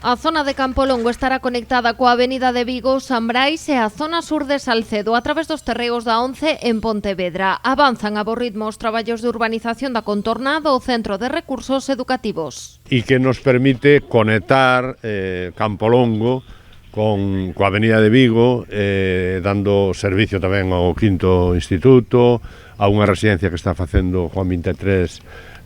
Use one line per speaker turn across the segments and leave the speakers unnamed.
A zona de Campolongo estará conectada coa avenida de Vigo, San Brais e a zona sur de Salcedo a través dos terreos da 11 en Pontevedra. Avanzan a bo ritmo os traballos de urbanización da contorna do Centro de Recursos Educativos.
E que nos permite conectar Campolongo coa avenida de Vigo, dando servicio tamén ao quinto instituto, a unha residencia que está facendo Juan 23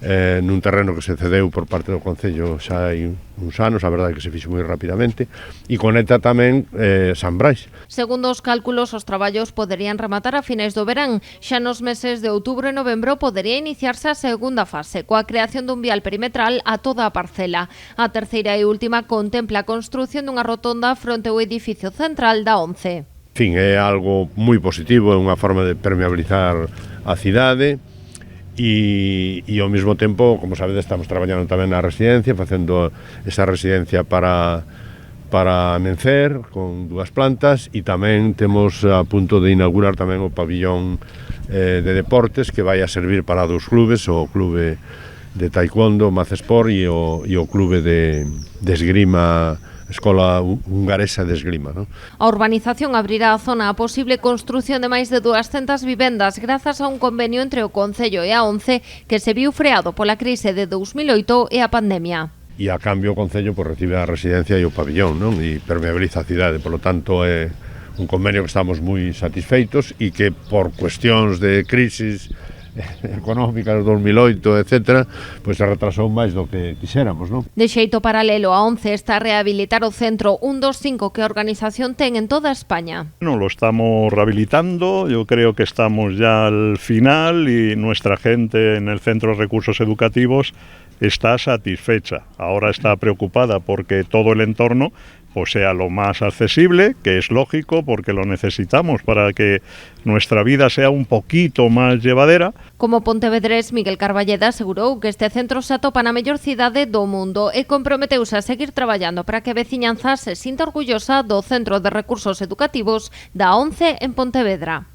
nun terreno que se cedeu por parte do Concello xa hai uns anos, a verdade que se fixo moi rapidamente, e conecta tamén San Brais.
Segundo os cálculos, os traballos poderían rematar a finais do verán. Xa nos meses de outubro e novembro podería iniciarse a segunda fase, coa creación dun vial perimetral a toda a parcela. A terceira e última contempla a construción dunha rotonda fronte ao edificio central da 11.
En fin, é algo moi positivo, é unha forma de permeabilizar a cidade, e ao mesmo tempo, como sabedes, estamos traballando tamén na residencia, facendo esa residencia para Amencer, con 2 plantas, e tamén temos a punto de inaugurar tamén o pabillón de deportes que vai a servir para 2 clubes, o clube de taekwondo, Mazesport, e o clube de esgrima, Escola Hungaresa de Esgrima, ¿no?
A urbanización abrirá a zona a posible construción de máis de 200 vivendas grazas a un convenio entre o Concello e a 11 que se viu freado pola crise de 2008 e a pandemia.
E a cambio o Concello recibe a residencia e o pabillón, non? E permeabiliza a cidade, polo tanto é un convenio que estamos moi satisfeitos e que por cuestións de crisis económicas, 2008, etc., pois se retrasou máis do que quixéramos, non?
De xeito paralelo, a 11 está a rehabilitar o centro, un dos 5 que a organización ten en toda España.
No, lo estamos rehabilitando, yo creo que estamos ya al final y nuestra gente en el Centro de Recursos Educativos está satisfecha. Ahora está preocupada porque todo el entorno pues sea lo más accesible, que es lógico porque lo necesitamos para que nuestra vida sea un poquito más llevadera.
Como pontevedrés, Miguel Carballeda asegurou que este centro se atopa na mellor cidade do mundo e comprometeuse a seguir traballando para que a veciñanza se sinta orgullosa do Centro de Recursos Educativos da 11 en Pontevedra.